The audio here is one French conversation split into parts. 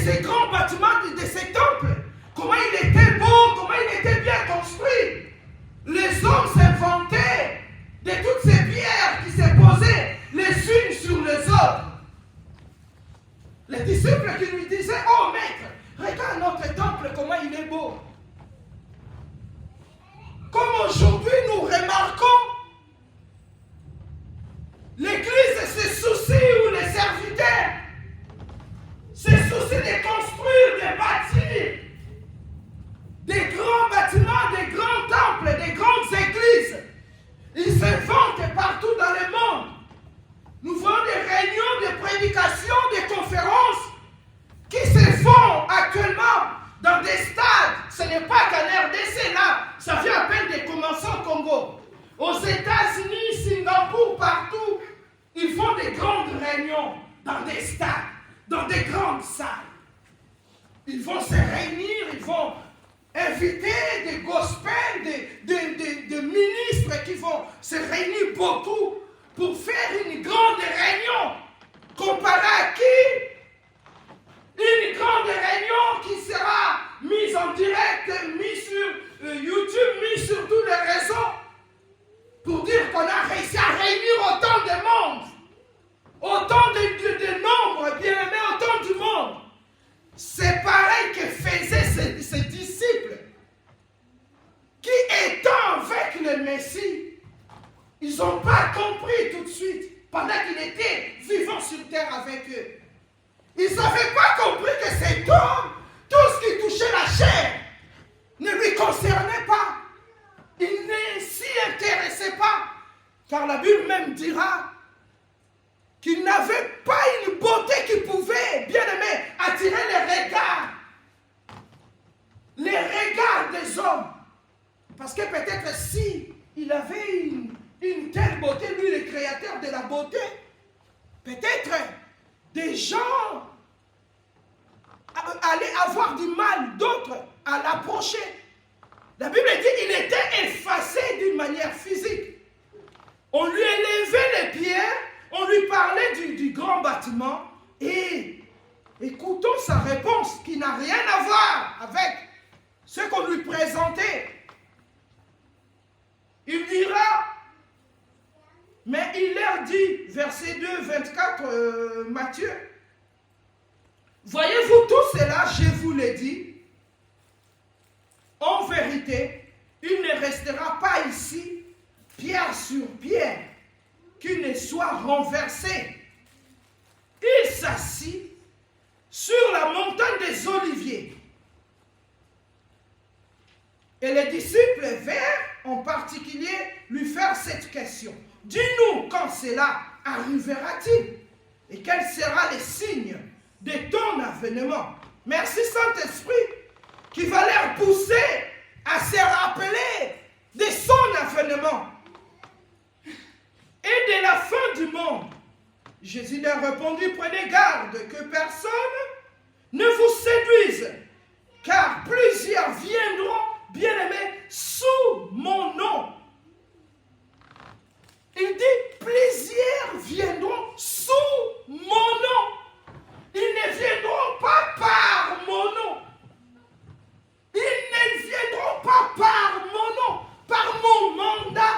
ces grands bâtiments, de ces temples, comment il était beau, comment il était bien construit. Les hommes s'inventaient de toutes ces pierres qui se posaient les unes sur les autres. Les disciples qui lui disaient, oh maître, regarde notre temple, comment il est beau. Comme aujourd'hui nous remarquons, l'Église se soucie, ou les serviteurs se soucient de construire, de bâtir des grands bâtiments, des grands temples, des grandes églises. Ils s'inventent partout dans le monde. Nous voyons des réunions, des prédications, des conférences qui se font actuellement dans des stades. Ce n'est pas qu'en RDC, là, ça vient à peine de commencer au Congo. Aux États-Unis, Singapour, partout, ils font des grandes réunions dans des stades, dans des grandes salles. Ils vont se réunir, ils vont inviter des gospels, des ministres qui vont se réunir beaucoup pour faire une grande réunion. Comparé à qui? Une grande réunion qui sera mise en direct, mise sur YouTube, mise sur tous les réseaux, pour dire qu'on a réussi à réunir autant de monde, autant de nombre, bien aimé, autant du monde. C'est pareil que faisaient ces disciples, qui étant avec le Messie, ils n'ont pas compris tout de suite, pendant qu'il était vivant sur terre avec eux. Ils n'avaient pas compris que cet homme, tout ce qui touchait la chair, ne lui concernait pas. Il ne s'y intéressait pas. Car la Bible même dira qu'il n'avait pas une beauté qui pouvait, bien aimé, attirer les regards des hommes. Parce que peut-être si il avait une telle beauté, lui le créateur de la beauté, peut-être des gens allaient avoir du mal, d'autres à l'approcher. La Bible dit qu'il était effacé d'une manière physique. On lui élevait les pierres, on lui parlait du grand bâtiment, et écoutons sa réponse qui n'a rien à voir avec ce qu'on lui présentait. Il dira, mais il leur dit, verset 2, 24, Matthieu, voyez-vous tout cela, je vous l'ai dit, en vérité, il ne restera pas ici, pierre sur pierre, qui ne soit renversé. Il s'assit sur la montagne des Oliviers. Et les disciples vinrent en particulier lui faire cette question. Dis-nous quand cela arrivera-t-il et quel sera le signe de ton avènement. Merci Saint-Esprit qui va leur pousser à se rappeler de son avènement et de la fin du monde. Jésus leur répondit, prenez garde que personne ne vous séduise, car plusieurs viendront, bien-aimés, sous mon nom. Il dit, plusieurs viendront sous mon nom. Ils ne viendront pas par mon nom. Ils ne viendront pas par mon nom, par mon mandat,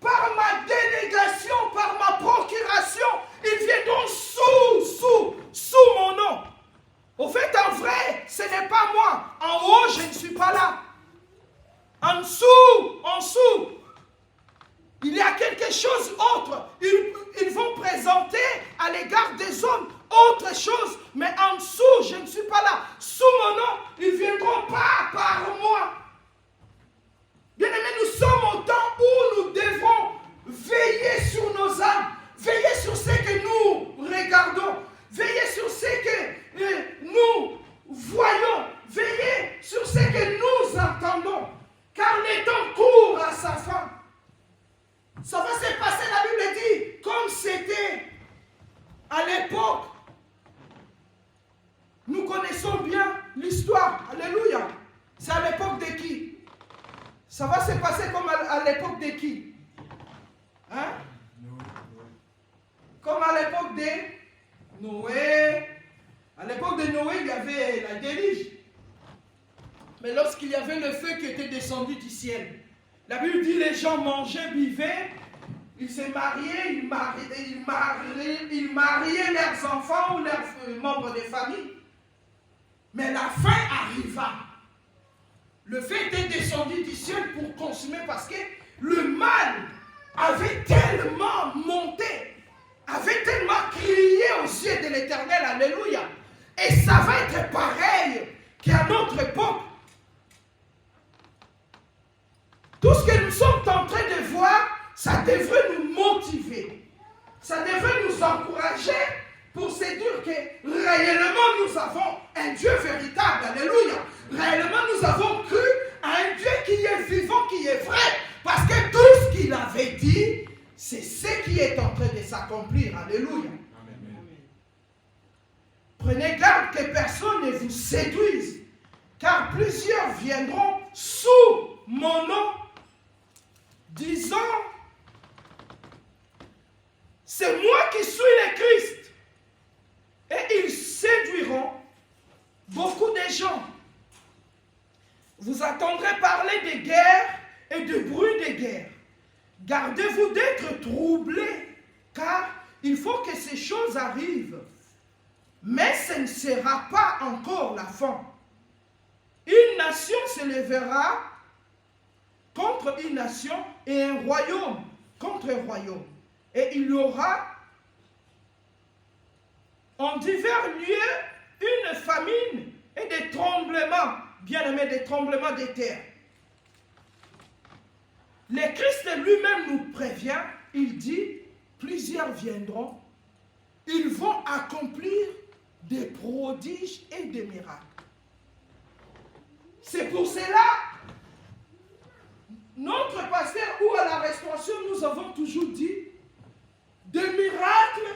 par ma délégation, par ma procuration. Ils viendront sous mon nom. Au fait, en vrai, ce n'est pas moi. En haut, je ne suis pas là. En dessous, il y a quelque chose d'autre. Ils vont présenter à l'égard des hommes autre chose, mais en dessous, je ne suis pas là. Sous mon nom, ils ne viendront pas par moi. Bien aimés, nous sommes au temps où nous devons veiller sur nos âmes, veiller sur ce que nous regardons, veiller sur ce que nous voyons, veiller sur ce que nous entendons, car le temps court à sa fin. Ça va se passer, la Bible dit, comme c'était à l'époque. Nous connaissons bien l'histoire. Alléluia. C'est à l'époque de qui? Ça va se passer comme à l'époque de qui? Hein? Comme à l'époque de Noé, À l'époque de Noé, il y avait la déluge. Mais lorsqu'il y avait le feu qui était descendu du ciel, la Bible dit les gens mangeaient, buvaient, ils se mariaient, ils mariaient leurs enfants ou leurs membres de famille. Mais la fin arriva. Le feu était descendu du ciel pour consumer parce que le mal avait tellement monté, avait tellement crié aux yeux de l'Éternel, alléluia. Et ça va être pareil qu'à notre époque. Tout ce que nous sommes en train de voir, ça devrait nous motiver. Ça devrait nous encourager pour se dire que réellement nous avons un Dieu véritable, alléluia. Réellement nous avons cru à un Dieu qui est vivant, qui est vrai. Parce que tout ce qu'il avait dit, c'est ce qui est en train de s'accomplir, alléluia. Prenez garde que personne ne vous séduise, car plusieurs viendront sous mon nom, disant, c'est moi qui suis le Christ. Et ils séduiront beaucoup de gens. Vous entendrez parler de guerre et de bruit de guerre. Gardez-vous d'être troublés, car il faut que ces choses arrivent. Mais ce ne sera pas encore la fin. Une nation se lèvera contre une nation et un royaume contre un royaume. Et il y aura en divers lieux une famine et des tremblements, bien aimés, des tremblements de terre. Le Christ lui-même nous prévient, il dit, plusieurs viendront, ils vont accomplir des prodiges et des miracles. C'est pour cela, notre pasteur ou à la restauration, nous avons toujours dit, des miracles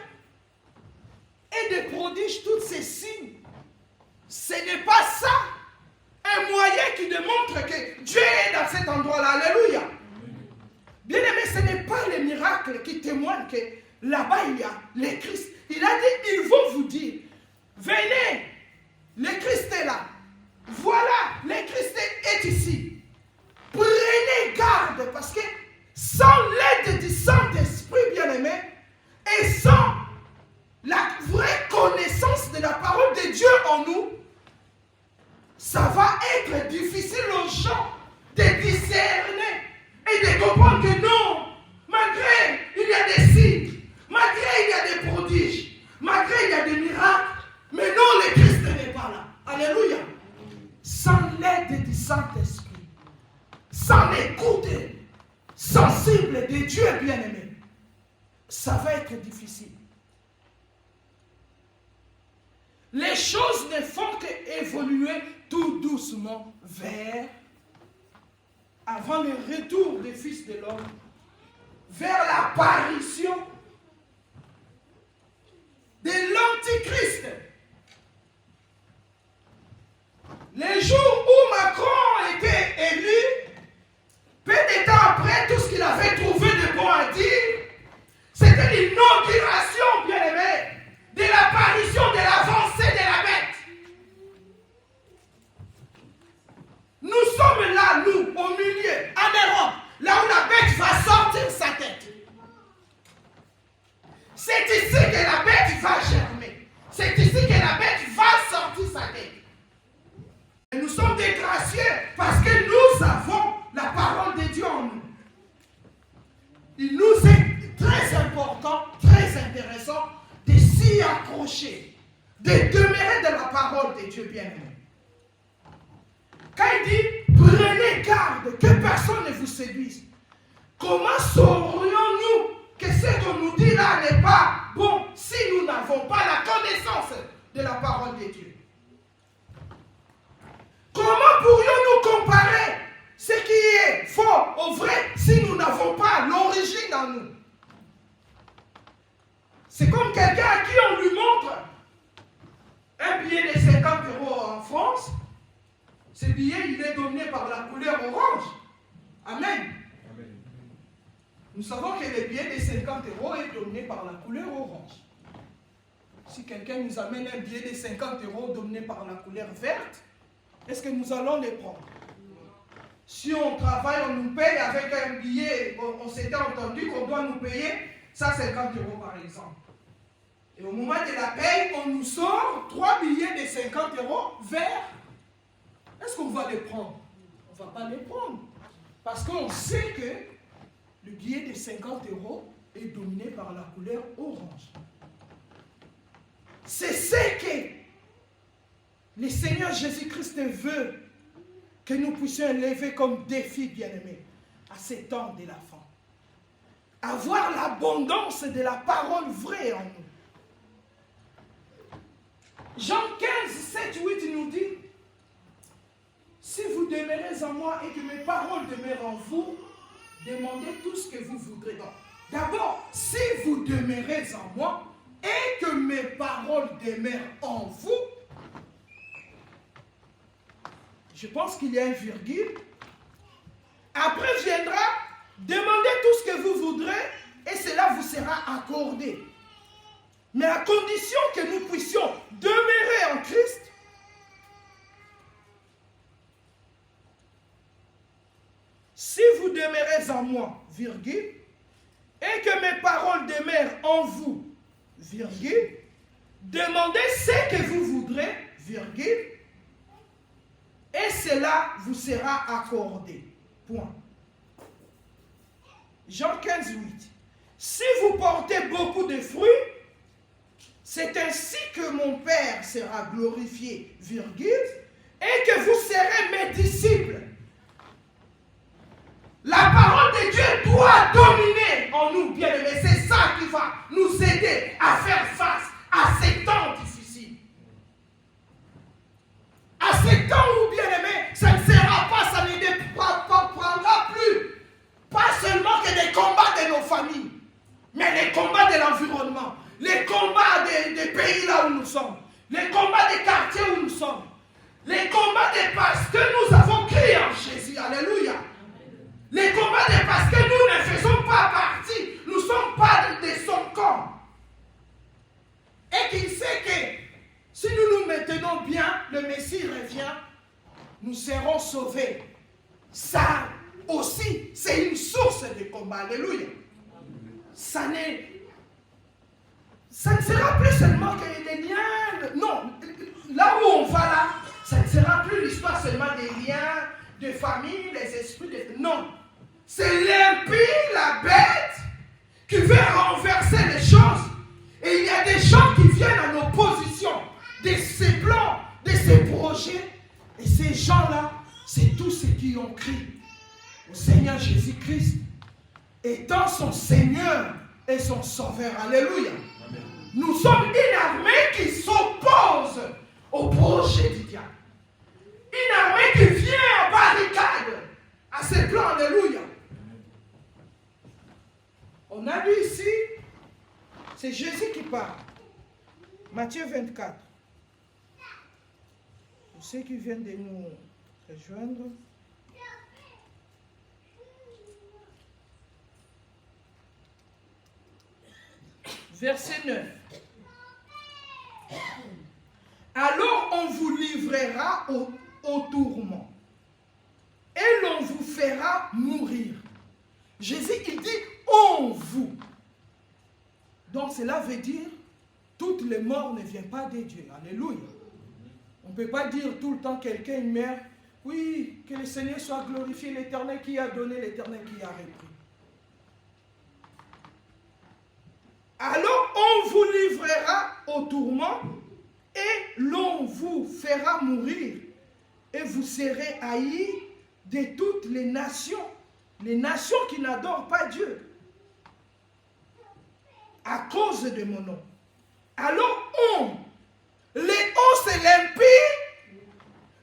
et des prodiges, tous ces signes. Ce n'est pas ça un moyen qui démontre que Dieu est dans cet endroit-là. Alléluia. Bien aimé, ce n'est pas les miracles qui témoignent que là-bas il y a le Christ. Il a dit, ils vont vous dire, venez, le Christ est là. Voilà, le Christ est ici. Prenez garde parce que sans l'aide du Saint-Esprit, bien aimé, et sans la vraie connaissance de la parole de Dieu en nous, ça va être difficile aux gens de discerner et de comprendre que non, malgré il y a des signes, malgré il y a des prodiges, malgré il y a des miracles, mais non, le Christ n'est pas là. Alléluia. Sans l'aide du Saint-Esprit, sans l'écoute sensible de Dieu bien-aimé, ça va être difficile. Les choses ne font qu'évoluer tout doucement avant le retour des fils de l'homme, vers l'apparition de l'Antichrist. Les jours où Macron était élu, peu de temps après, tout ce qu'il avait trouvé de bon à dire, c'était l'inauguration, bien aimé, de l'apparition de l'avancée de la bête. Nous sommes là, nous, au milieu, en Europe, là où la bête va sortir sa tête. C'est ici que la bête va germer. C'est ici que la bête va sortir sa tête. Et nous sommes des gracieux parce que nous avons la parole de Dieu en nous. Il nous est très important, très intéressant de s'y accrocher, de demeurer de la parole de Dieu bien-aimé. Quand il dit, prenez garde que personne ne vous séduise. Comment saurions-nous que ce qu'on nous dit là n'est pas bon si nous n'avons pas la connaissance de la parole de Dieu? Comment pourrions-nous comparer ce qui est faux au vrai si nous n'avons pas l'origine en nous? C'est comme quelqu'un à qui on lui montre un billet de 50 € en France. Ce billet, il est dominé par la couleur orange. Amen. Amen. Nous savons que le billet de 50 € est dominé par la couleur orange. Si quelqu'un nous amène un billet de 50 € dominé par la couleur verte, est-ce que nous allons les prendre? Si on travaille, on nous paye avec un billet, on s'était entendu qu'on doit nous payer 150 € par exemple. Et au moment de la paye, on nous sort 3 billets de 50 € verts. Est-ce qu'on va les prendre? On ne va pas les prendre. Parce qu'on sait que le billet de 50 € est dominé par la couleur orange. C'est ce que le Seigneur Jésus-Christ veut que nous puissions lever comme défi, bien-aimés, à ces temps de la fin. Avoir l'abondance de la parole vraie en nous. Jean 15, 7, 8 nous dit, si vous demeurez en moi et que mes paroles demeurent en vous, demandez tout ce que vous voudrez. Donc, d'abord, si vous demeurez en moi et que mes paroles demeurent en vous, je pense qu'il y a une virgule. Après viendra, demandez tout ce que vous voudrez et cela vous sera accordé. Mais à condition que nous puissions demeurer en Christ, si vous demeurez en moi, virgule, et que mes paroles demeurent en vous, virgule, demandez ce que vous voudrez, virgule, et cela vous sera accordé. Point. Jean 15, 8. Si vous portez beaucoup de fruits, c'est ainsi que mon Père sera glorifié, virgule, et que vous serez mes disciples. La parole de Dieu doit dominer en nous, bien-aimés. C'est ça qui va nous aider à faire face à ces temps difficiles. À ces temps où, bien-aimés, ça ne sera pas, ça ne prendra plus, pas seulement que des combats de nos familles, mais les combats de l'environnement, les combats des pays là où nous sommes, les combats des quartiers où nous sommes, les combats parce que nous avons crié en Jésus. Alléluia. Les combats parce que nous ne faisons pas partie, nous ne sommes pas de son corps. Et qu'il sait que si nous nous maintenons bien, le Messie revient, nous serons sauvés. Ça aussi, c'est une source de combat. Alléluia. Ça ne sera plus seulement que les liens. Non, là où on va là, ça ne sera plus l'histoire seulement des liens de famille, les esprits de... Non. C'est l'impie, la bête, qui veut renverser les choses. Et il y a des gens qui viennent en opposition de ces plans, de ces projets. Et ces gens-là, c'est tous ceux qui ont crié au Seigneur Jésus-Christ, étant son Seigneur et son Sauveur. Alléluia. Amen. Nous sommes une armée qui s'oppose au projet du diable. Une armée qui vient en barricade à ses plans. Alléluia. On a lu ici, c'est Jésus qui parle. Matthieu 24. Pour ceux qui viennent de nous rejoindre. Verset 9. Alors on vous livrera au tourment et l'on vous fera mourir. Jésus, il dit on vous. Donc cela veut dire toutes les morts ne viennent pas de Dieu. Alléluia. On ne peut pas dire tout le temps quelqu'un meurt. Oui, que le Seigneur soit glorifié, l'Éternel qui a donné, l'Éternel qui a repris. Alors on vous livrera au tourment et l'on vous fera mourir et vous serez haïs de toutes les nations qui n'adorent pas Dieu à cause de mon nom. Alors les on c'est l'impie,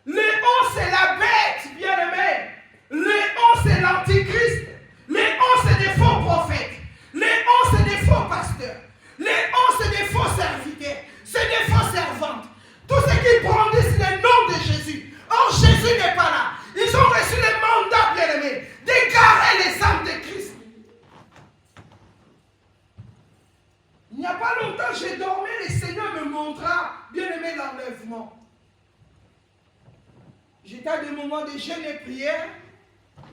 les on c'est la bête, bien-aimé, les on c'est l'antichrist, les on c'est des faux prophètes, les on c'est des faux pasteurs, les on c'est des faux serviteurs, c'est des faux servantes, tous ceux qui brandissent le nom de Jésus. Or Jésus n'est pas là. Ils ont reçu le mandat, bien-aimé, d'égarer les âmes de Christ. Il n'y a pas longtemps, j'ai dormi, le Seigneur me fait l'enlèvement. J'étais à des moments de jeûne et prière.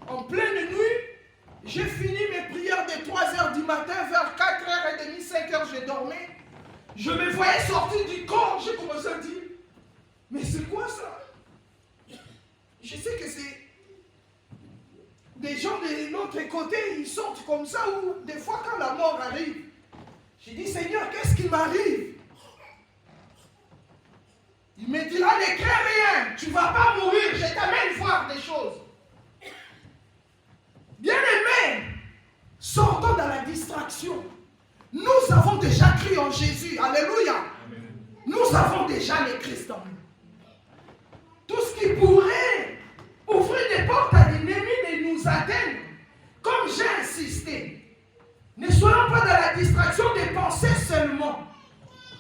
En pleine nuit, j'ai fini mes prières de 3h du matin, vers 4h30, 5h, j'ai dormi. Je me voyais sortir du corps, j'ai commencé à dire, mais c'est quoi ça? Je sais que c'est des gens de l'autre côté, ils sortent comme ça, ou des fois quand la mort arrive, j'ai dit, Seigneur, qu'est-ce qui m'arrive? Il me dira, ne crains rien, tu ne vas pas mourir, je t'amène voir des choses. Bien-aimés, sortons dans la distraction. Nous avons déjà cru en Jésus, alléluia. Nous avons déjà le Christ en nous. Tout ce qui pourrait ouvrir des portes à l'ennemi de nous atteindre, comme j'ai insisté, ne soyons pas dans la distraction de penser seulement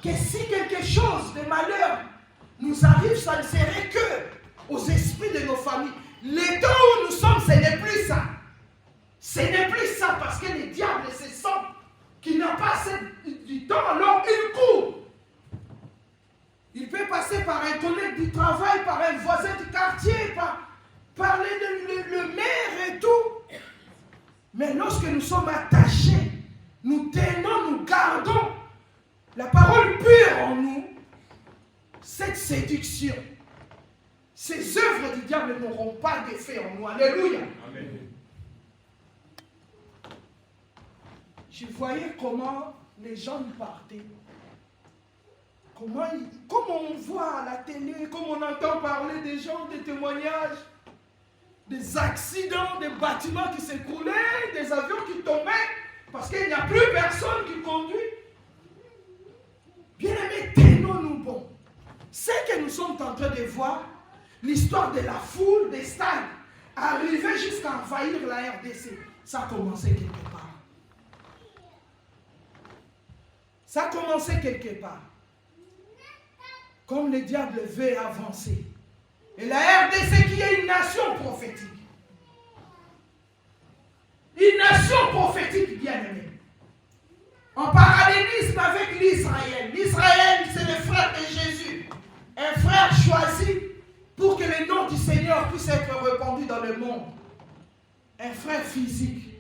que si quelque chose de malheur nous arrive, ça ne serait que aux esprits de nos familles. Les temps où nous sommes, ce n'est plus ça. Ce n'est plus ça parce que le diable se sent qu'il n'a pas assez du temps, alors il court. Il peut passer par un collègue du travail, par un voisin du quartier, par parler de le maire et tout. Mais lorsque nous sommes attachés, nous tenons, nous gardons la parole pure en nous, cette séduction, ces œuvres du diable n'auront pas d'effet en nous. Alléluia. Amen. Je voyais comment les gens y partaient. Comme on voit à la télé, comme on entend parler des gens, des témoignages, des accidents, des bâtiments qui s'écroulaient, des avions qui tombaient, parce qu'il n'y a plus personne qui conduit. Bien-aimés, tenons-nous bons. Ce que nous sommes en train de voir, l'histoire de la foule, des stades, arriver jusqu'à envahir la RDC, ça a commencé quelque part. Ça a commencé quelque part. Comme le diable veut avancer. Et la RDC qui est une nation prophétique. Une nation prophétique bien-aimée. En parallélisme avec l'Israël. L'Israël, c'est le frère de Jésus. Un frère choisi pour que le nom du Seigneur puisse être répandu dans le monde. Un frère physique.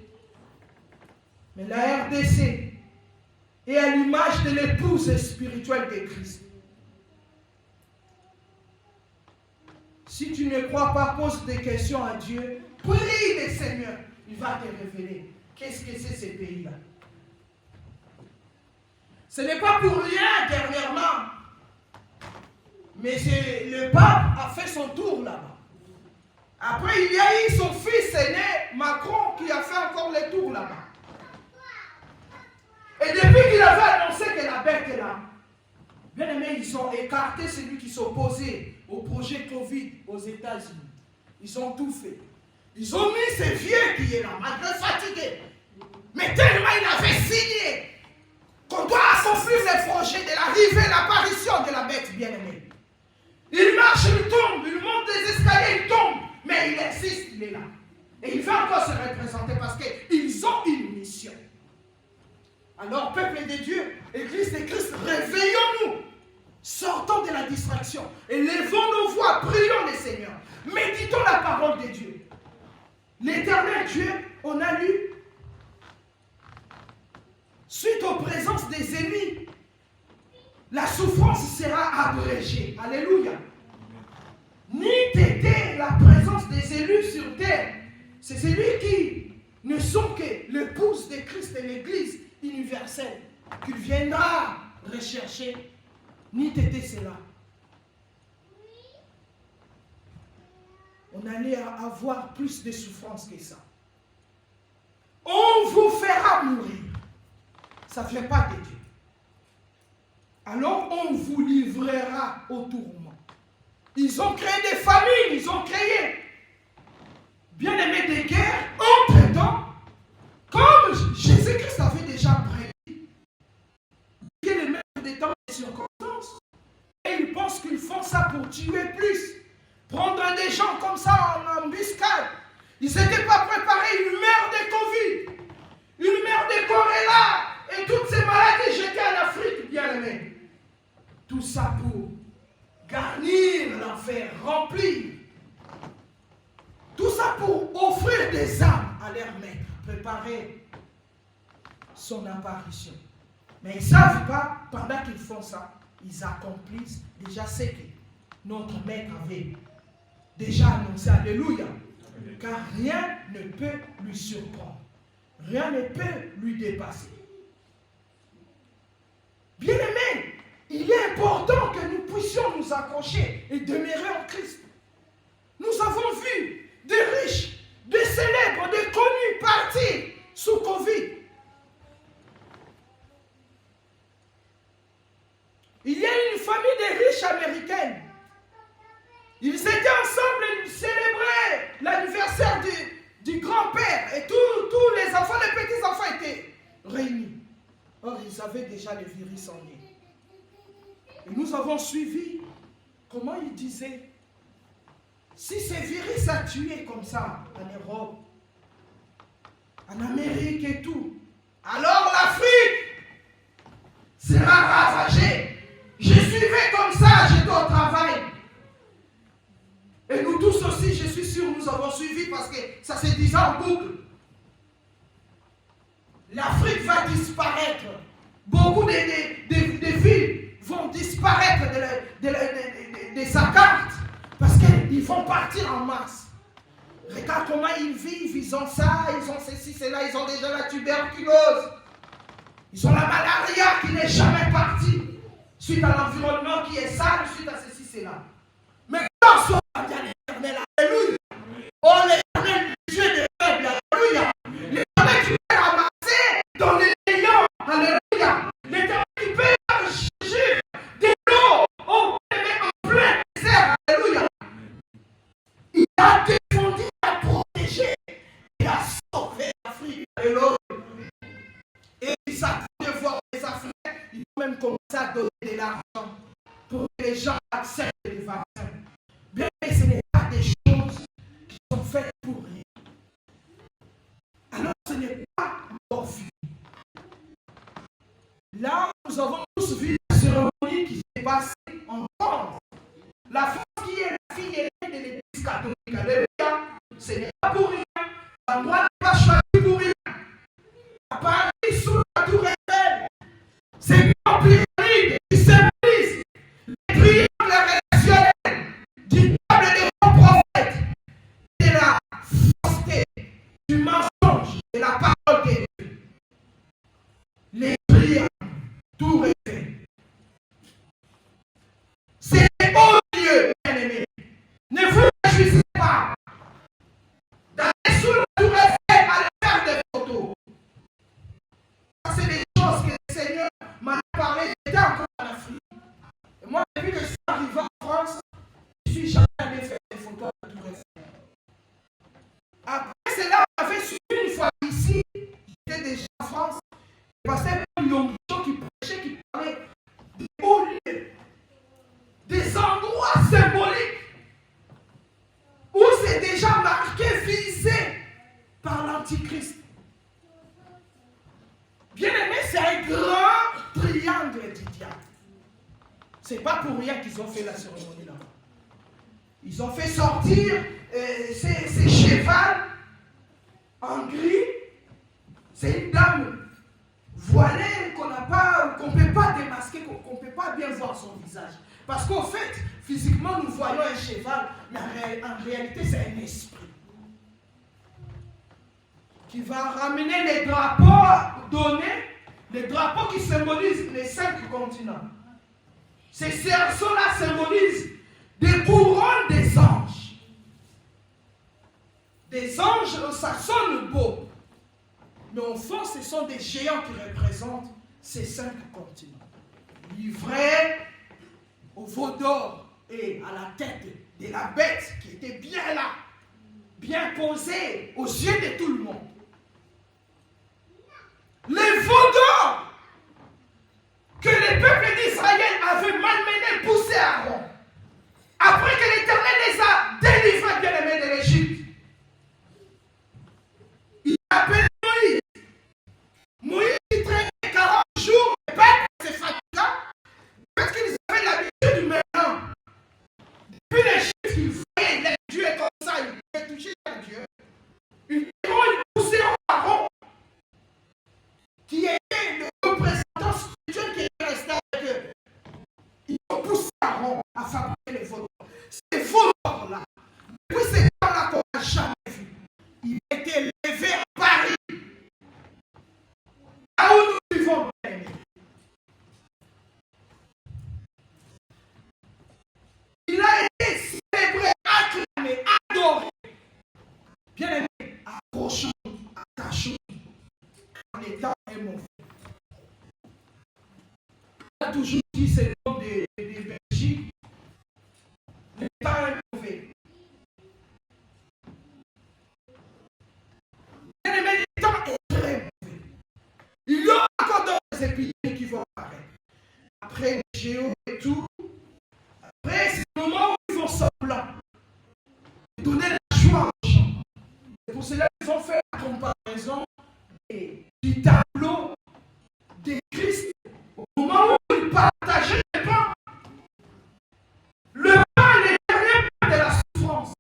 Mais la RDC est à l'image de l'épouse spirituelle de Christ. Si tu ne crois pas, pose des questions à Dieu. Prie le Seigneur. Il va te révéler. Qu'est-ce que c'est ces pays-là? Ce n'est pas pour rien dernièrement. Mais le pape a fait son tour là-bas. Après, il y a eu son fils aîné, Macron, qui a fait encore le tour là-bas. Et depuis qu'il avait annoncé que la bête est là, bien aimé, ils ont écarté celui qui s'opposait au projet Covid aux États-Unis. Ils ont tout fait. Ils ont mis ce vieux qui est là, malgré fatigué. Mais tellement il avait signé qu'on doit accomplir le projet de l'arrivée, l'apparition de la bête bien-aimée. Il marche, il tombe, il monte des escaliers, il tombe. Mais il insiste, il est là. Et il va encore se représenter parce qu'ils ont une mission. Alors, peuple de Dieu, Église de Christ, réveillons-nous. Sortons de la distraction. Élevons nos voix, prions le Seigneur. Méditons la parole de Dieu. L'Éternel Dieu, on a lu, suite aux présences des ennemis, la souffrance sera abrégée. Alléluia. Ni t'était la présence des élus sur terre. C'est celui qui ne sont que l'épouse de Christ et l'Église universelle qu'il viendra rechercher. Ni t'était cela. On allait avoir plus de souffrance que ça. On vous fera mourir. Ça ne vient pas de Dieu. Alors on vous livrera au tourment. Ils ont créé des familles, ils ont créé, bien aimé, des guerres entre-temps, comme Jésus-Christ avait déjà prédit. Il y a les mêmes des temps et circonstances. Et ils pensent qu'ils font ça pour tuer plus. Prendre des gens comme ça en embuscade. Ils n'étaient pas préparés, une mer de Covid, une mer de choléra et toutes ces maladies jetées en Afrique, bien aimé. Tout ça pour garnir l'enfer, remplir. Tout ça pour offrir des âmes à leur maître, préparer son apparition. Mais ils ne savent pas, pendant qu'ils font ça, ils accomplissent déjà ce que notre maître avait déjà annoncé. Alléluia. Car rien ne peut lui surprendre. Rien ne peut lui dépasser. Bien-aimés, il est important que nous puissions nous accrocher et demeurer en Christ. Nous avons vu des riches, des célèbres, des connus partir sous Covid. Il y a une famille de riches américaines. Ils étaient ensemble et ils célébraient l'anniversaire du grand-père. Et tous les enfants, les petits-enfants étaient réunis. Or, ils avaient déjà le virus en eux. Et nous avons suivi comment ils disaient, si ce virus a tué comme ça en Europe, en Amérique et tout, alors l'Afrique sera ravagée. Je suivais comme ça, j'étais au travail. Et nous tous aussi, je suis sûr, nous avons suivi parce que ça se disait en boucle. L'Afrique va disparaître. Beaucoup de villes vont disparaître de sa carte parce qu'ils vont partir en masse. Regarde comment ils vivent, ils ont ça, ils ont ceci, cela, ils ont déjà la tuberculose. Ils ont la malaria qui n'est jamais partie suite à l'environnement qui est sale, suite à ceci, cela. Mais quand soit bien l'éternel, alléluia. Oh l'éternel, Dieu des peuples, alléluia. L'éternel qui peut ramasser dans les lions, alléluia. L'éternel qui peut juger des eaux en plein désert, alléluia. Il a défendu, il a protégé, il a sauvé l'Afrique, alléluia. Et il s'attend de voir les Africains, ils ont même commencé à donner de l'argent pour que les gens acceptent les vaccins. Bien, ce n'est pas des choses qui sont faites pour rien. Alors, ce n'est pas encore fini. Là, nous avons tous vu la cérémonie qui s'est passée en France. La France qui est la fille aînée de l'Église catholique. Alléluia. Ce n'est pas pour rien. L'endroit n'est pas choisi pour rien. À Paris, sous la tour Eiffel, c'est une pyramide qui symbolise les triangles relationnels du peuple des grands prophètes, de la fausseté, du mensonge, de la parole de Dieu. Les triangles, tour Eiffel. C'est au lieu, bien-aimés. Ne vous réjouissez pas d'aller sous la tour Eiffel à faire des photos. C'est des choses que le Seigneur m'a parlé. J'étais encore en Afrique. Et moi, depuis que je suis arrivé en France, je suis jamais allé faire des photos à la tour Eiffel. Après cela, on avait suivi une fois ici. J'étais déjà en France. Le pasteur Longcho qui prêchait, qui parlait des hauts lieux, des endroits symboliques où c'est déjà marqué, visé par l'Antichrist. Bien aimé, c'est un grand triangle du diable. C'est pas pour rien qu'ils ont fait la cérémonie là-bas. Ils ont fait sortir ces chevals en gris. C'est une dame voilée qu'on ne peut pas démasquer, qu'on ne peut pas bien voir son visage. Parce qu'au fait, physiquement, nous voyons un cheval, mais en réalité, c'est un esprit qui va ramener les drapeaux donnés, les drapeaux qui symbolisent les 5 continents. Ces cerceaux-là symbolisent des couronnes des anges. Des anges, ça sonne beau. Mais au fond, ce sont des géants qui représentent ces 5 continents. Livrés au veau d'or et à la tête de la bête qui était bien là, bien posée aux yeux de tout le monde. Les veaux d'or que le peuple d'Israël avait malmené, poussé à Aaron. Après que l'Éternel les a délivrés, bien-aimés, de l'Égypte, il a appelé Moïse. Moïse qui traînait 40 jours, le peuple s'est fatigué, parce qu'ils avaient l'habitude maintenant Pharaon a fabriqué les veaux. Ces veaux-là, depuis ces temps-là qu'on n'a jamais vu, il a été élevé à Paris. Là où nous vivons, il a été célébré, acclamé, adoré. Bien aimé, approchons, attachons, en étant un mauvais. On a toujours dit c'est l'homme des Belgiques, l'état est mauvais. Bien aimé, l'état est très mauvais. Il y aura encore d'autres épidémies qui vont apparaître. Après les géos et tout, après c'est le moment où ils font semblant de donner la joie aux gens. C'est pour cela qu'ils ont fait la comparaison du tableau des Christ au moment où ils partageaient le pain. Le pain est le dernier pain de la souffrance.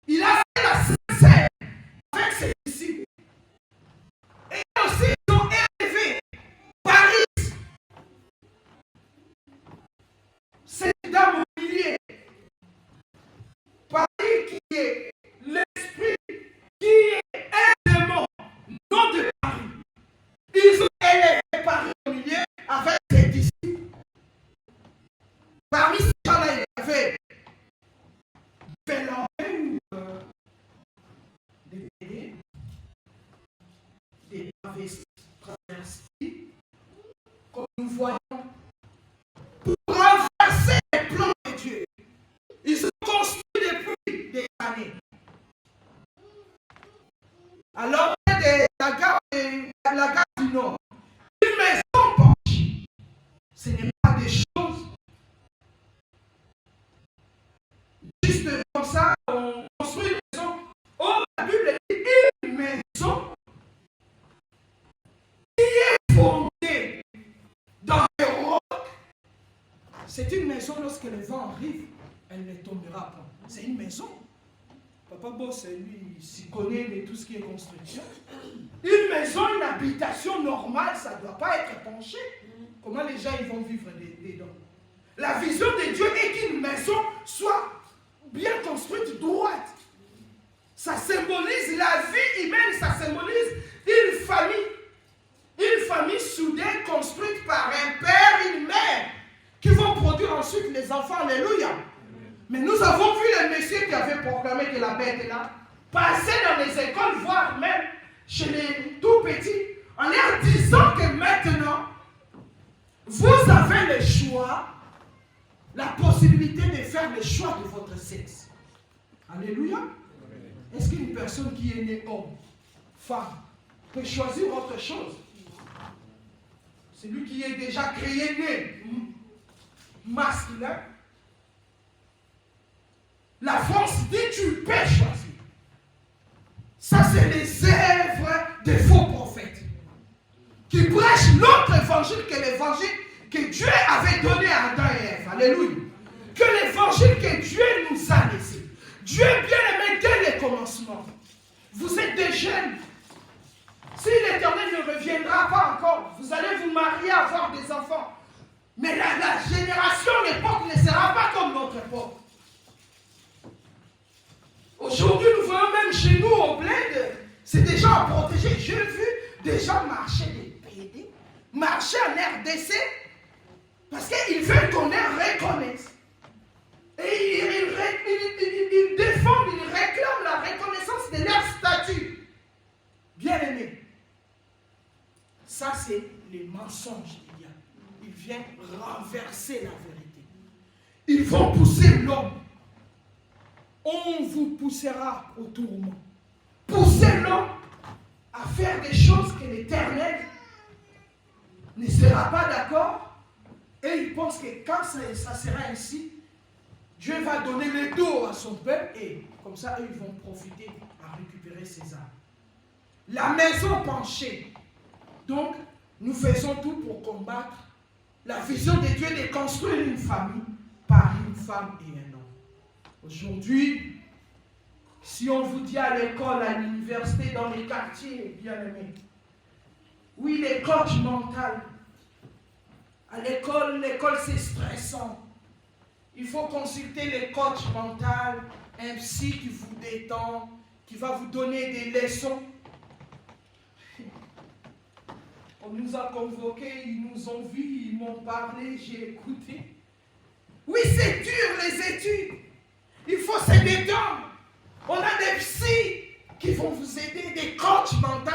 Il a fait la scène avec ses disciples. Et aussi, ils ont élevé Paris. Cette dame au milieu. Paris qui est l'esprit, qui est un démon, non de Paris. Ils ont élevé Paris au milieu avec ses disciples. Parmi ces gens-là, il y avait Pélorin, des pédés, des travestis, comme nous voyons, pour renverser les plans de Dieu. Ils ont construit depuis des années. Alors, la gare du Nord, une maison penchée, ce n'est pas des choses juste comme ça, on construit une maison. Oh, la Bible dit une maison qui est fondée dans les rocs. C'est une maison, lorsque le vent arrive, elle ne tombera pas. C'est une maison. Papa Boss, lui, il s'y connaît de tout ce qui est construction. Une maison, une habitation normale, ça ne doit pas être penché. Comment les gens ils vont vivre dedans? La vision de Dieu est qu'une maison soit bien construite, droite. Ça symbolise la vie humaine, ça symbolise une famille soudée, construite par un père, une mère, qui vont produire ensuite les enfants. Alléluia. Mais nous avons vu les messieurs qui avaient proclamé que la bête est là, passer dans les écoles, voire même chez les tout petits, en leur disant que maintenant, vous avez le choix, la possibilité de faire le choix de votre sexe. Alléluia. Est-ce qu'une personne qui est née homme, femme, peut choisir autre chose? Celui qui est déjà créé né masculin, la France dit tu peux choisir. Ça, c'est les œuvres des faux prophètes qui prêchent l'autre évangile que l'évangile que Dieu avait donné à Adam et Ève. Alléluia. Que l'évangile que Dieu nous a laissé. Dieu bien aimé dès le commencement. Vous êtes des jeunes. Si l'Éternel ne reviendra pas encore, vous allez vous marier, avoir des enfants. Mais la génération, l'époque ne sera pas comme notre époque. Aujourd'hui, nous voyons même chez nous au bled, c'est des gens à protéger. J'ai vu des gens marcher des PD, marcher en RDC, parce qu'ils veulent qu'on les reconnaisse. Et ils défendent, ils réclament la reconnaissance de leur statut. Bien aimé. Ça, c'est les mensonges du diable. Ils viennent renverser la vérité. Ils vont pousser l'homme. On vous poussera au tourment. Poussez l'homme à faire des choses que l'Éternel ne sera pas d'accord. Et il pense que quand ça sera ainsi, Dieu va donner le dos à son peuple et comme ça, eux, ils vont profiter à récupérer ses âmes. La maison penchée. Donc, nous faisons tout pour combattre la vision de Dieu de construire une famille par une femme et un homme. Aujourd'hui, si on vous dit à l'école, à l'université, dans les quartiers, bien aimés, oui, les coachs mentaux, à l'école c'est stressant. Il faut consulter les coachs mentaux, un psy qui vous détend, qui va vous donner des leçons. On nous a convoqués, ils nous ont vus, ils m'ont parlé, j'ai écouté. Oui, c'est dur les études. Il faut se détendre. On a des psys qui vont vous aider, des coachs mentaux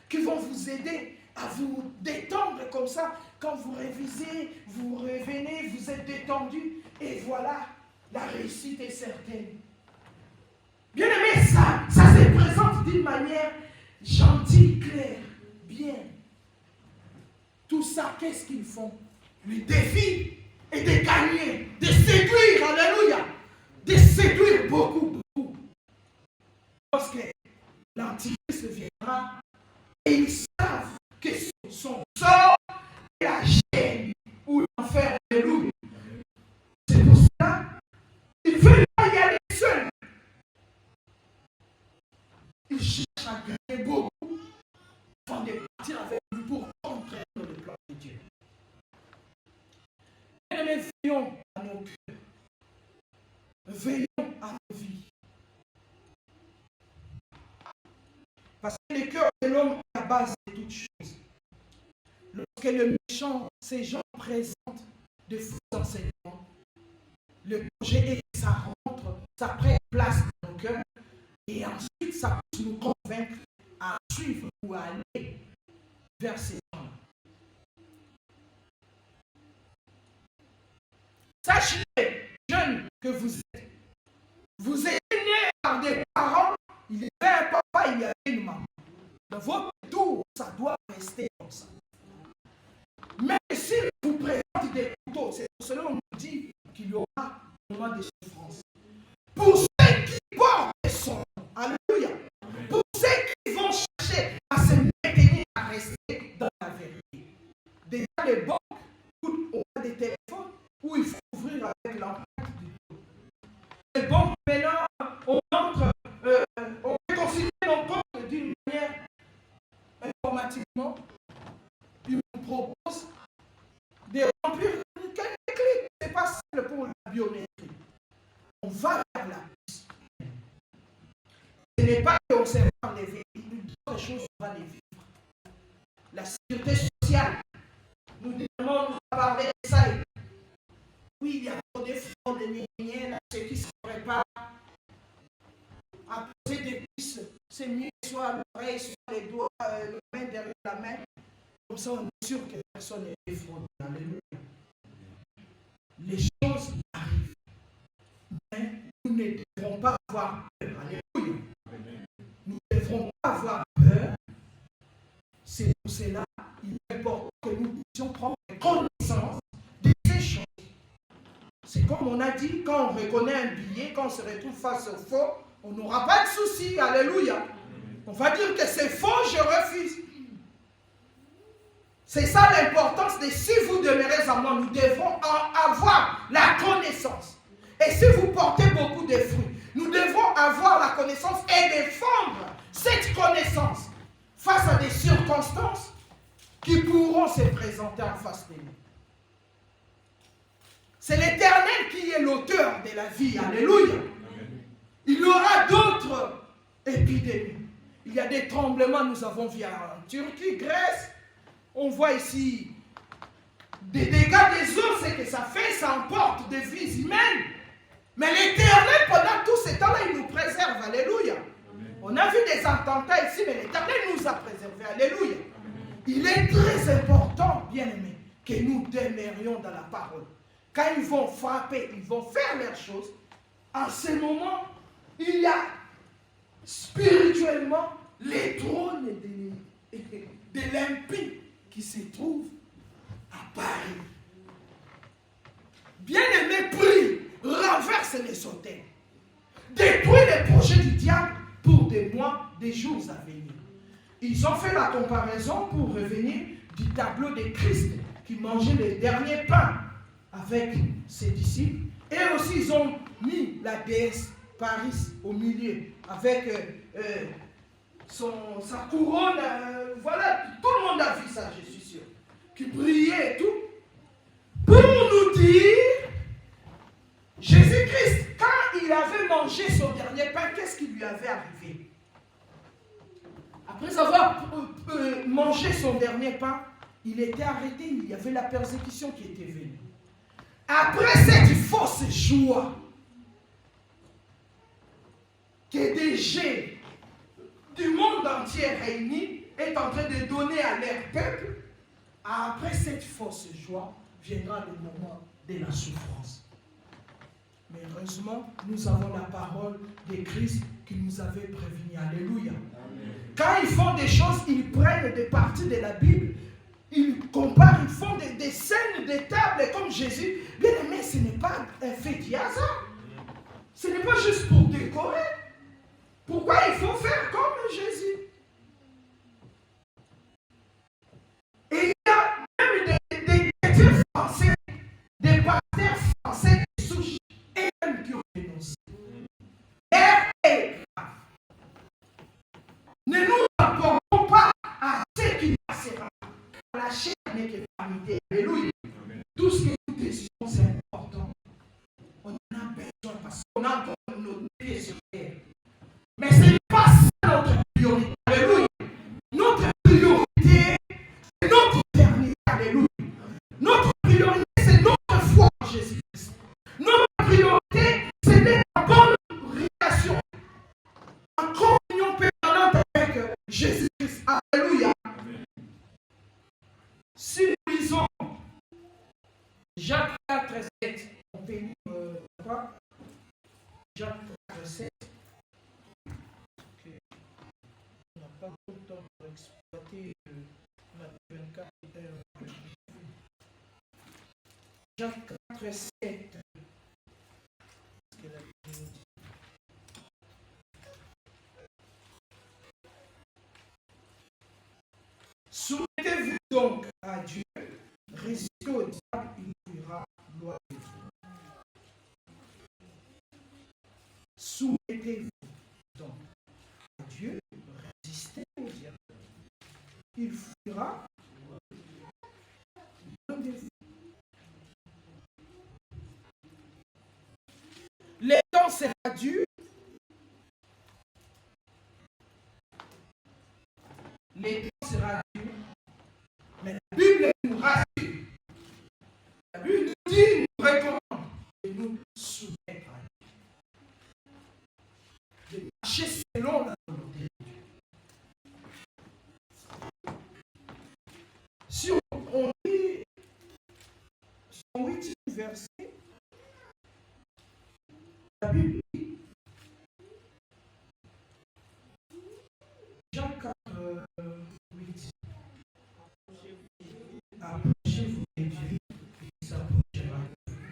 qui vont vous aider à vous détendre comme ça. Quand vous révisez, vous revenez, vous êtes détendu et voilà, la réussite est certaine. Bien aimé, ça se présente d'une manière gentille, claire, bien. Tout ça, qu'est-ce qu'ils font? Le défi est de gagner, de séduire, alléluia, de séduire beaucoup. Lorsque l'Antichrist viendra, et ils savent que son sort est la gêne ou l'enfer, alléluia. C'est pour cela qu'ils ne veulent pas y aller seuls. Ils cherchent à gagner beaucoup avant de partir avec lui pour comprendre le plan de Dieu. Mais veillons à nos cœurs. Veillons à nos vies. Parce que le cœur de l'homme est la base de toutes choses. Lorsque le méchant, ces gens présentent de faux enseignements, le projet est que ça rentre, ça prend place dans nos cœurs et ensuite ça peut nous convaincre à suivre ou à aller vers ces gens. Sachez, jeunes que vous êtes nés par des parents, il y avait un papa, il y avait une maman. Dans votre tour, ça doit rester comme ça. Mais si vous présentez des couteaux, c'est pour cela qu'on nous dit qu'il y aura un moment de souffrance. Pour ceux qui portent son nom, alléluia. Pour ceux qui vont chercher à se maintenir, à rester dans la vérité. Déjà les banques coûtent des téléphones où il faut ouvrir avec l'empreinte du dos. Les banques maintenant, on entre, on peut consulter nos comptes d'une manière informatiquement. Ils nous proposent de remplir quelques clics. Ce n'est pas simple pour la biométrie. On va vers la piste. Ce n'est pas qu'on se va les vivre. D'autres choses, on va les vivre. La sécurité sociale. Nous demandons à parler de ça. Oui, il y a des fraudes, ceux qui se préparent à poser des pistes. C'est mieux soit l'oreille, soit les doigts, la main derrière la main. Comme ça, on est sûr que personne n'est défraudé. Alléluia. Les choses arrivent. Mais nous ne devrons pas avoir peur. Alléluia. Nous ne devrons pas avoir peur. C'est pour cela qu'il est important que nous puissions prendre connaissance de ces choses. C'est comme on a dit, quand on reconnaît un billet, quand on se retrouve face au faux, on n'aura pas de souci. Alléluia. On va dire que c'est faux, je refuse. C'est ça l'importance de si vous demeurez en moi, nous devons avoir la connaissance. Et si vous portez beaucoup de fruits, nous devons avoir la connaissance et défendre cette connaissance face à des circonstances qui pourront se présenter en face de nous. C'est l'Éternel qui est l'auteur de la vie. Alléluia. Il y aura d'autres épidémies. Il y a des tremblements, nous avons vu en Turquie, Grèce. On voit ici des dégâts des eaux, c'est que ça fait, ça emporte des vies humaines. Mais l'Éternel, pendant tout ce temps-là, il nous préserve. Alléluia. On a vu des attentats ici, mais l'Éternel nous a préservés. Alléluia. Il est très important, bien-aimés, que nous demeurions dans la parole. Quand ils vont frapper, ils vont faire leurs choses. En ce moment, il y a spirituellement les trônes de l'impie qui se trouvent à Paris. Bien-aimé, prie, renverse les sauteurs. Détruis les projets du diable pour des mois, des jours à venir. Ils ont fait la comparaison pour revenir du tableau de Christ qui mangeait les derniers pains avec ses disciples. Et aussi, ils ont mis la déesse Paris au milieu avec sa couronne. Voilà, tout le monde a vu ça, je suis sûr. Qui brillait et tout. Pour nous dire avait arrivé. Après avoir mangé son dernier pain, il était arrêté, il y avait la persécution qui était venue. Après cette fausse joie que des gens du monde entier réunis est en train de donner à leur peuple, après cette fausse joie viendra le moment de la souffrance. Mais heureusement, nous avons la parole de Christ qui nous avait prévenu. Alléluia. Amen. Quand ils font des choses, ils prennent des parties de la Bible, ils comparent, ils font des scènes, des tables comme Jésus. Bien aimé, ce n'est pas un fait du hasard. Ce n'est pas juste pour décorer. Pourquoi il faut faire comme Jésus? Et il y a même des chrétiens français, des pasteurs français de souche, et même qui ont dénoncé. L'air est grave. Ne nous rapportons pas à ce qui passera. La chair n'est que vanité. Alléluia. Tout ce que nous décidons, c'est important. On en a besoin parce qu'on a encore nos pieds sur terre. Mais ce n'est pas ça notre priorité. Alléluia. Notre priorité, c'est notre éternité. Alléluia. Notre priorité, c'est notre foi en Jésus-Christ. Notre priorité, c'est d'être en bonne relation, en communion permanente avec Jésus-Christ. Alléluia. Si nous lisons Jacques 4, 7, on peut lire quoi? Jacques 4, 7. On n'a pas trop de temps pour exploiter la 24 heures. Jacques 4, 7. Soumettez-vous donc à Dieu, résistez au diable, il fuira loin de vous. Soumettez-vous donc à Dieu, résistez au diable, il fuira loin de vous. Les temps sera dur. Les temps sera dur. Mais la Bible nous rassure. La Bible nous dit, nous recommande de nous soumettre à Dieu. De marcher selon la volonté de Dieu. Si on lit son 8e verset, la Bible dit, Jean 4, 8, approchez-vous de Dieu, il s'approchera de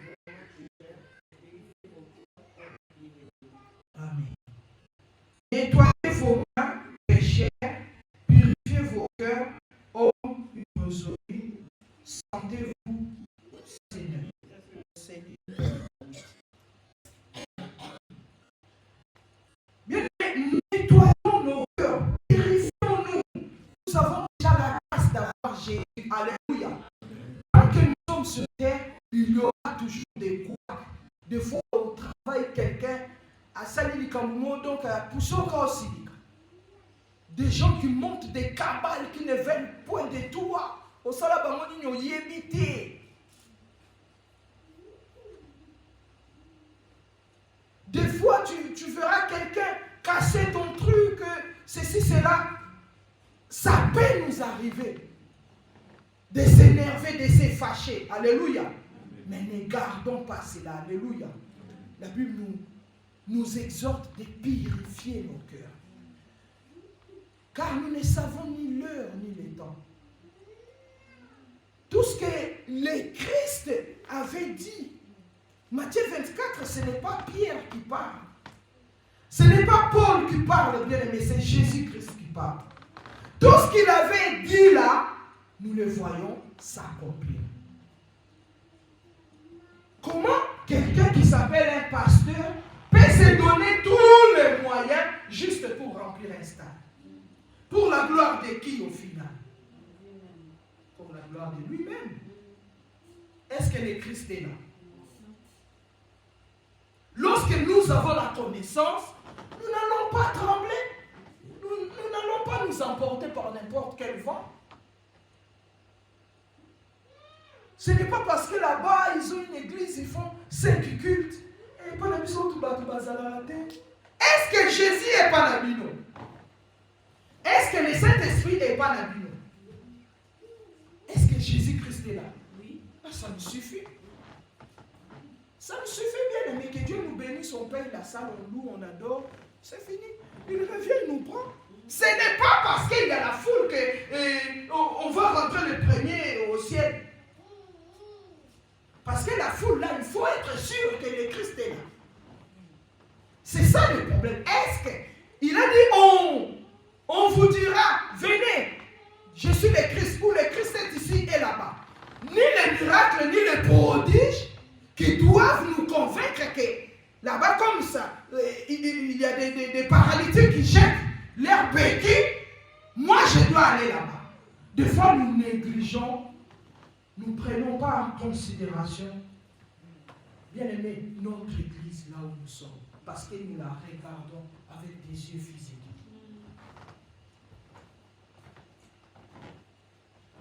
vous. Amen. Nettoyez vos mains, pécheurs, purifiez vos cœurs, hommes immoraux, sentez-vous, Seigneur. Bien, nettoyons nos cœurs, purifions-nous. Nous avons déjà la grâce d'avoir Jésus. Alléluia. Tant que nous sommes sur terre, il y aura toujours des coups. Des fois, on travaille quelqu'un à Salili Kamoumo, donc à Poussoka aussi. Des gens qui montent des cabales qui ne veulent point de toi. Au Salabamoni, nous y éviter. Des fois, tu verras quelqu'un casser ton truc, ceci, cela. Ça peut nous arriver de s'énerver, de se fâcher. Alléluia. Mais ne gardons pas cela. Alléluia. La Bible nous exhorte de purifier nos cœurs. Car nous ne savons ni l'heure ni le temps. Tout ce que le Christ avait dit, Matthieu 24, ce n'est pas Pierre qui parle. Ce n'est pas Paul qui parle, bien aimé, c'est Jésus-Christ qui parle. Tout ce qu'il avait dit là, nous le voyons s'accomplir. Comment quelqu'un qui s'appelle un pasteur peut se donner tous les moyens juste pour remplir un stade? Pour la gloire de qui au final? Pour la gloire de lui-même. Est-ce que le Christ est là? Lorsque nous avons la connaissance, nous n'allons pas sommes emportés par n'importe quel vent. Ce n'est pas parce que là-bas, ils ont une église, ils font 5 cultes. Est-ce que Jésus est pas Nabino? Est-ce que le Saint-Esprit n'est pas Nabino? Est-ce que Jésus-Christ est là? Oui. Ah, ça me suffit. Ça me suffit bien, mais que Dieu nous bénisse, on paye la salle, on loue, on adore. C'est fini. Il revient, il nous prend. Ce n'est pas parce qu'il y a la foule qu'on va rentrer le premier au ciel. Parce que la foule, là, il faut être sûr que le Christ est là. C'est ça le problème. Est-ce qu'il a dit, on vous dira, venez, je suis le Christ, ou le Christ est ici et là-bas. Ni les miracles, ni les prodiges qui doivent nous convaincre que là-bas, comme ça, il y a des paralytiques qui jettent leur béquille. Moi, je dois aller là-bas. Des fois, nous négligeons. Nous ne prenons pas en considération, bien aimé, notre église là où nous sommes, parce que nous la regardons avec des yeux physiques.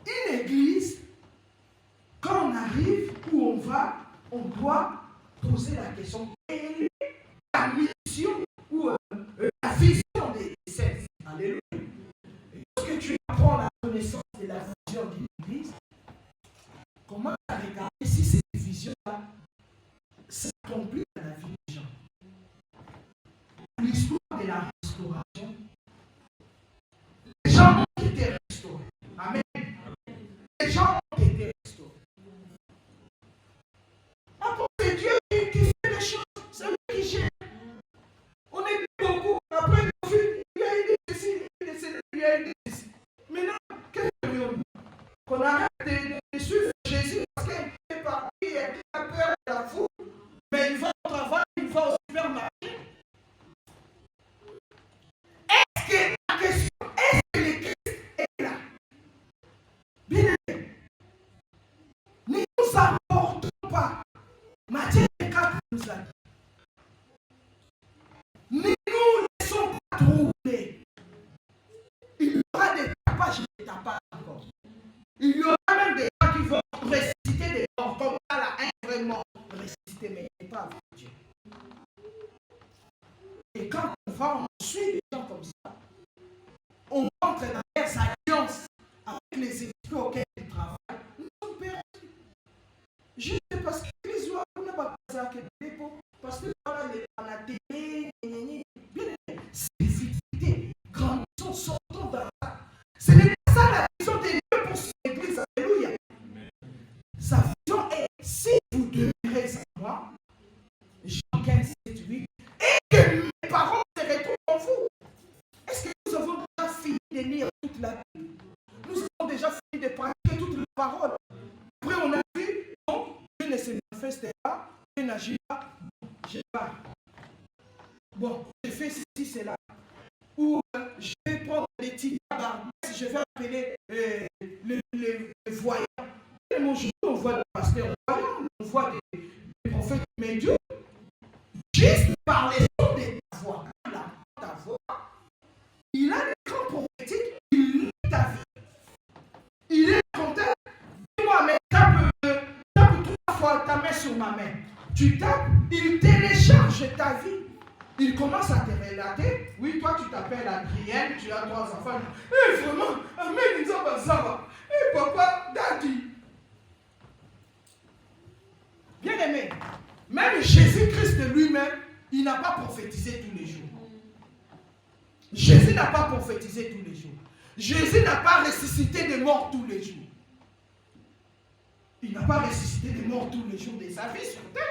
Une église, quand on arrive, où on va, on doit poser la question, quelle est la mission ou la vision des saints? Alléluia. Lorsque tu apprends la connaissance de la vision d'une église, comment regarder si cette vision-là s'accomplit dans la vie des gens? L'histoire de la restauration, les gens ont été restaurés. Amen. Les gens ont été restaurés. Après, c'est Dieu qui fait les choses, c'est lui qui gère. On est beaucoup. Après, il y a eu des ici, il y a eu des ici. Maintenant, qu'est-ce que nous qu'on arrête de suivre Jésus parce qu'il est parti, il a peur de la foule, mais il va au travail, il va au supermarché. Est-ce que la question, est-ce que le Christ est là? Bien aimé, ne nous apportons pas. Matthieu 4 nous a dit. Ne nous laissons pas troubler. Il y aura des tapages et des tapages encore. Il y aura même des gens qui vont réciter des morts comme ça, là, vraiment réciter, mais il n'est pas avec Dieu. Et quand on va, on suit des gens comme ça, on entre dans les alliances avec les esprits auxquels ils travaillent, nous sommes perdus. Juste parce que les oies, on n'a pas besoin que des dépôts, parce que voilà, la télé, c'est difficulté. Grandissons, sortons dans ça. Ce n'est pas ça la vision de Dieu pour son église. Alléluia. Sa vision est, si vous demeurez en moi, Jean 15, 7, 8, et que mes parents se retrouvent en vous. Est-ce que nous avons déjà fini de lire toute la Bible? Nous avons déjà fini de pratiquer toute la parole. Après, on a vu, non, Dieu ne se manifeste pas, Dieu n'agit pas, je pars. Bon, je fais ceci, cela. Ou je vais prendre les titres, je vais appeler les voyants. Et mon jour, on voit des pasteurs voyants, on voit des prophètes médiums. Juste par les sons de ta voix, ta voix, il a des grands prophétiques, il lit ta vie. Il est content. Dis-moi, mais tape 3 fois ta main sur ma main. Tu tapes, il télécharge ta vie. Il commence à te relater. Oui, toi, tu t'appelles Adrienne, tu as 3 enfants. Eh, vraiment, Amen, Zaba. Eh, papa, daddy. Bien aimé, même Jésus-Christ lui-même, il n'a pas prophétisé tous les jours. Jésus n'a pas prophétisé tous les jours. Jésus n'a pas ressuscité des morts tous les jours. Il n'a pas ressuscité des morts tous les jours de sa vie sur terre.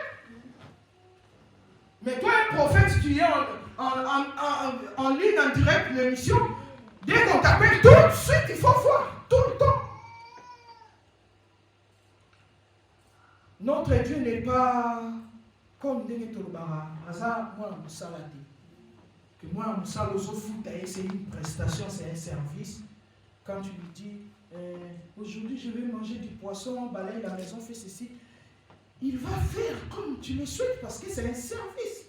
Mais toi, un prophète, tu es en ligne, en direct, l'émission, dès qu'on t'appelle, tout de suite, il faut voir, tout le temps. Notre Dieu n'est pas comme Denis Tolobara. Moi, que moi, c'est une prestation, c'est un service. Quand tu lui dis, aujourd'hui, je vais manger du poisson, balayer la maison, fais ceci. Il va faire comme tu le souhaites parce que c'est un service.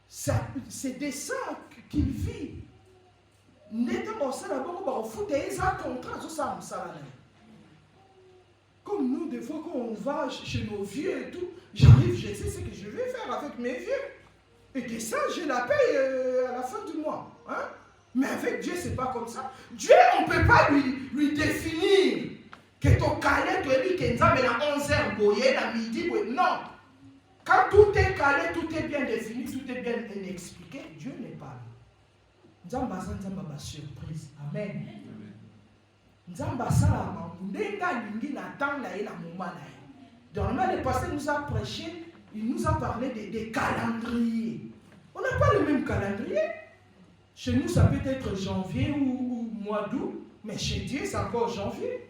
C'est de ça qu'il vit. Comme nous, des fois, quand on va chez nos vieux et tout, j'arrive, je sais ce que je vais faire avec mes vieux. Et que ça, je la paye à la fin du mois. Hein? Mais avec Dieu, c'est pas comme ça. Dieu, on ne peut pas lui définir que ton calé, tu es dit que nous avons 11h boyé, la midi boyé. Non. Quand tout est calé, tout est bien défini, tout est bien expliqué, Dieu n'est pas là. Nous avons une surprise. Amen. Dans le passé, nous a prêché, il nous a parlé des calendriers. On n'a pas le même calendrier. Chez nous, ça peut être janvier ou mois d'août, mais chez Dieu, c'est encore janvier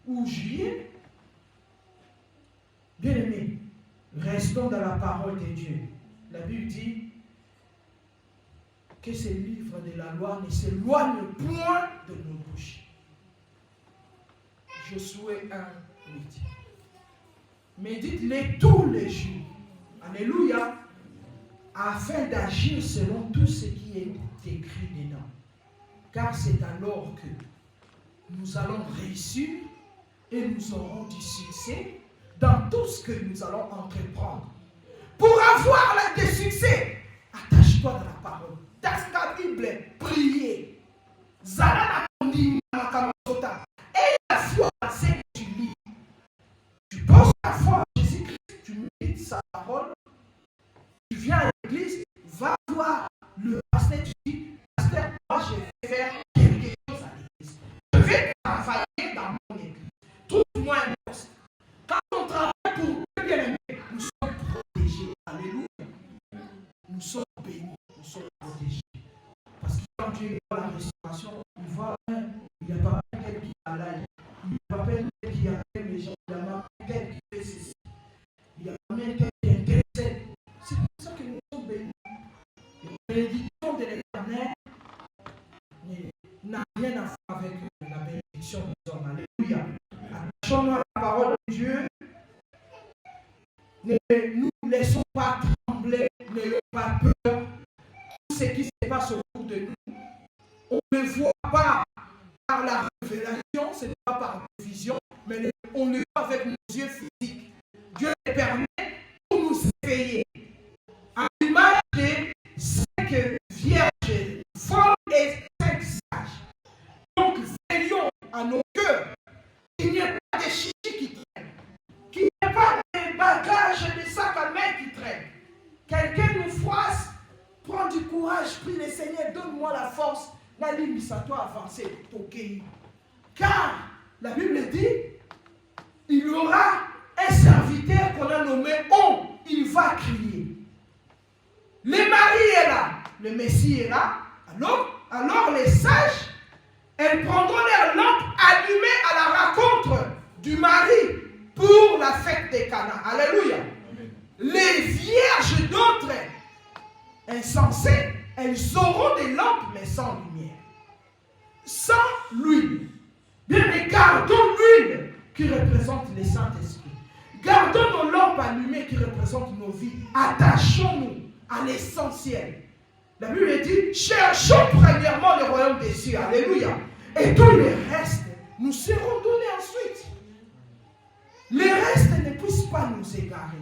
ou juillet. Bien-aimés, restons dans la parole de Dieu. La Bible dit que ce livre de la loi ne s'éloigne point de nos bouches. Josué 1, 8. Médite-les tous les jours. Alléluia. Afin d'agir selon tout ce qui est écrit dedans. Car c'est alors que nous allons réussir et nous aurons du succès dans tout ce que nous allons entreprendre. Pour avoir des succès, attache-toi dans la parole. Dans la Bible, priez. Et la foi, c'est que tu lis. Tu poses la foi en Jésus-Christ, tu médites sa parole. Tu viens à l'église, va voir le pasteur, tu dis, pasteur, moi je vais faire quelque chose à l'église. Je vais travailler dans mon église. Trouve-moi un poste. Quand on travaille pour Dieu, bien-aimé, nous sommes protégés. Alléluia. Nous sommes bénis, nous sommes protégés. Parce que quand Dieu voit la restauration, il voit il n'y a pas quelqu'un qui a l'ail. Il n'y a pas quelqu'un qui appelle les gens. Il n'y a pas quelqu'un qui fait ceci. Il n'y a pas quelqu'un qui intercède. C'est pour ça que nous sommes bénis. La bénédiction de l'Éternel n'a rien à faire avec la bénédiction des hommes. Alléluia. Attachons-nous à la parole de Dieu. Ne nous laissons pas trembler, n'ayons pas peur. Tout ce qui se passe autour de nous, on ne voit pas par la révélation, ce n'est pas par la vision, mais on le voit avec nos yeux physiques. Dieu le permet pour nous éveiller. À l'image de 5 vierges, folles et 5 sages. Donc, veillons à nos cœurs qu'il n'y ait pas de chichis qui traînent, qu'il n'y ait pas de bagages, de sacs à main qui traînent. Quelqu'un nous froisse, prends du courage, prie le Seigneur, donne-moi la force. La ligne, ça doit avancer, toquer. Car la Bible dit, il y aura un serviteur qu'on a nommé On, il va crier. Le mari est là, le Messie est là. Alors les sages, elles prendront leur lampe allumée à la rencontre du mari pour la fête des Cana. Alléluia. Amen. Les vierges d'autres insensées, elles auront des lampes mais sans lumière. Sans l'huile. Bien, mais gardons l'huile qui représente le Saint-Esprit. Gardons nos lampes allumées qui représentent nos vies. Attachons-nous à l'essentiel. La Bible dit, cherchons premièrement le royaume des cieux. Alléluia. Et tout le reste, nous serons donnés ensuite. Les restes ne puissent pas nous égarer.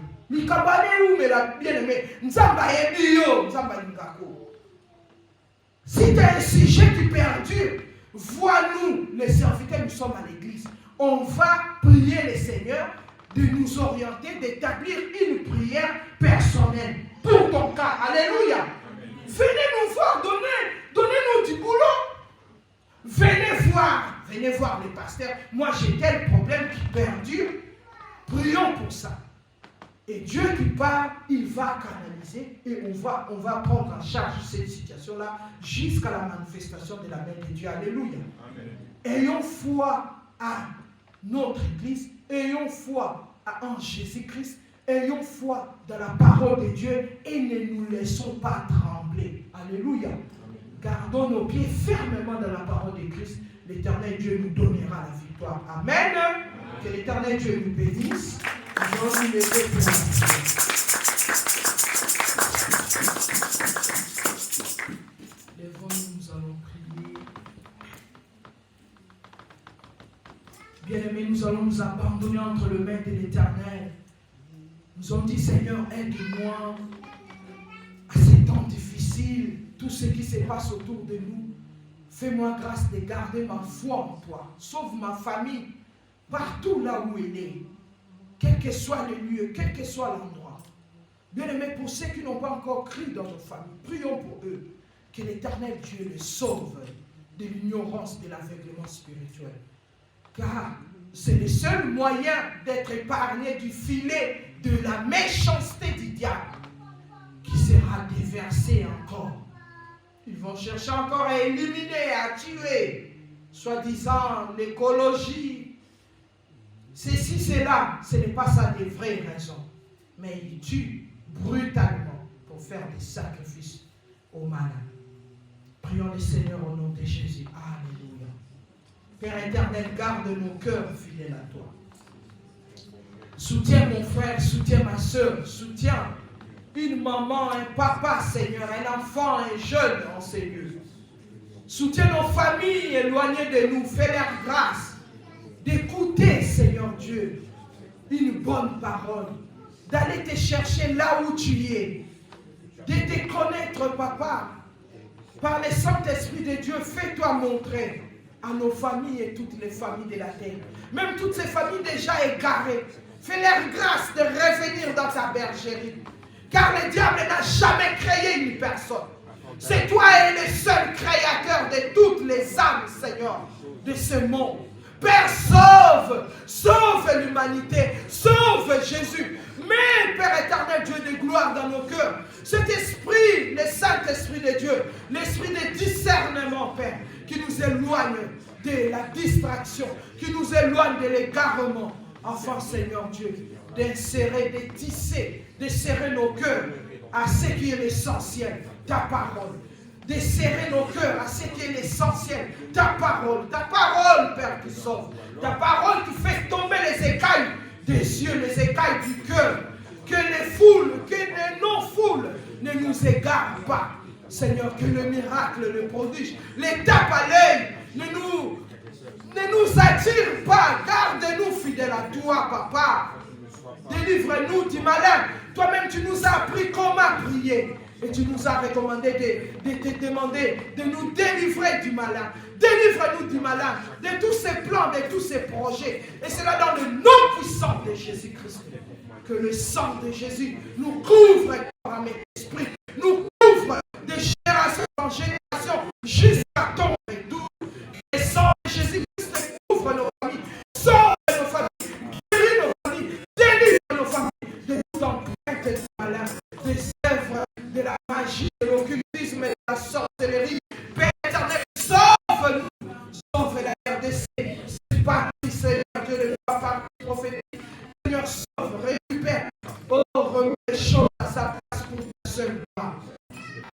Si tu as un sujet qui perdure, vois-nous, les serviteurs, nous sommes à l'église. On va prier le Seigneur de nous orienter, d'établir une prière personnelle pour ton cas. Alléluia. Amen. Venez nous voir, donnez-nous du boulot. Venez voir les pasteurs. Moi, j'ai tel problème qui perdure. Prions pour ça. Et Dieu qui parle, il va canaliser et on va prendre en charge cette situation-là jusqu'à la manifestation de la main de Dieu. Alléluia. Amen. Ayons foi à notre Église, ayons foi en Jésus-Christ, ayons foi dans la parole de Dieu et ne nous laissons pas trembler. Alléluia. Amen. Gardons nos pieds fermement dans la parole de Christ. L'Éternel Dieu nous donnera la victoire. Amen. Amen. Que l'Éternel Dieu nous bénisse. Nous allons nous lever pour lèvons-nous, nous allons prier. mis entre les mains de l'Éternel. Nous ont dit, Seigneur, aide-moi à ces temps difficiles, tout ce qui se passe autour de nous. Fais-moi grâce de garder ma foi en toi. Sauve ma famille partout là où elle est. Quel que soit le lieu, quel que soit l'endroit. Bien-aimés, pour ceux qui n'ont pas encore cru dans nos familles, prions pour eux. Que l'Éternel Dieu les sauve de l'ignorance, de l'aveuglement spirituel. Car c'est le seul moyen d'être épargné du filet de la méchanceté du diable qui sera déversé encore. Ils vont chercher encore à éliminer, à tuer, soi-disant l'écologie. Ceci, cela, ce n'est pas ça des vraies raisons. Mais ils tuent brutalement pour faire des sacrifices aux malades. Prions le Seigneur au nom de Jésus. Alléluia. Père éternel, garde nos cœurs fidèles à toi. Soutiens mon frère, soutiens ma soeur, soutiens une maman, un papa, Seigneur, un enfant, un jeune en ces lieux. Soutiens nos familles éloignées de nous. Fais-leur grâce d'écouter, Seigneur Dieu, une bonne parole, d'aller te chercher là où tu es, de te connaître, papa. Par le Saint-Esprit de Dieu, fais-toi montrer à nos familles et toutes les familles de la terre. Même toutes ces familles déjà égarées. Fais-leur grâce de revenir dans ta bergerie. Car le diable n'a jamais créé une personne. C'est toi et le seul créateur de toutes les âmes, Seigneur, de ce monde. Père, sauve l'humanité, sauve Jésus. Mais, Père éternel, Dieu de gloire dans nos cœurs, cet esprit, le Saint-Esprit de Dieu, l'esprit de discernement, Père, qui nous éloigne de la distraction, qui nous éloigne de l'égarement, enfin, Seigneur Dieu, d'insérer, de tisser, de serrer nos cœurs à ce qui est l'essentiel, ta parole. De serrer nos cœurs à ce qui est l'essentiel, ta parole, Père, qui sauve, ta parole qui fait tomber les écailles des yeux, les écailles du cœur, que les foules, que les non-foules ne nous égarent pas. Seigneur, que le miracle, le prodige, les tapes à l'œil ne nous attire pas. Garde-nous fidèles à toi, Papa. Délivre-nous du malin. Toi-même, tu nous as appris comment prier. Et tu nous as recommandé de te demander de nous délivrer du malin. Délivre-nous du malin, de tous ces plans, de tous ces projets. Et c'est là dans le nom puissant de Jésus-Christ que le sang de Jésus nous couvre par mes esprits, nous couvre de génération en génération jusqu'à ton retour. Le sang de Jésus-Christ couvre nos familles, sauve nos familles, guérit nos familles, délivre nos familles de tout empreinte du malin, des œuvres de la magie, de l'occultisme et de la sorcellerie. Père éternel, sauve-nous, sauve la RDC. C'est pas Seigneur Dieu, le papa prophétique. Seigneur, sauve, récupère. Oh, remets les choses à sa place pour ta seule gloire.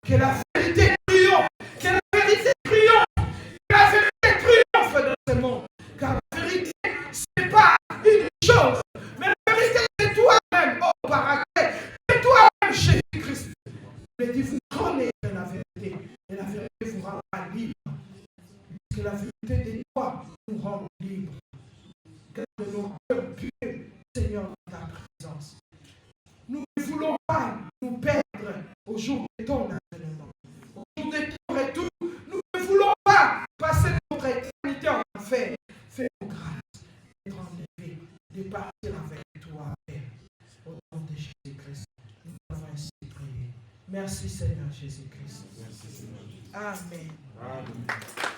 Que la vérité triomphe, que la vérité triomphe, que la vérité triomphe dans ce monde. Car la vérité, ce n'est pas une chose, mais la vérité, c'est toi-même, oh Paraclet, c'est toi-même, Jésus-Christ. Il dit, vous connaissez la vérité, et la vérité vous rendra libre. Que la vérité de toi nous rend libres. Garde nos cœurs purs, Seigneur, dans ta présence. Nous ne voulons pas nous perdre au jour de ton avènement. Au jour de ton retour, nous ne voulons pas passer notre éternité en enfer. Fais-nous grâce d'être enlevés, de partir avec toi, Père. Au nom de Jésus-Christ, nous avons ainsi prié. Merci Seigneur Jésus-Christ. Amen. Amen.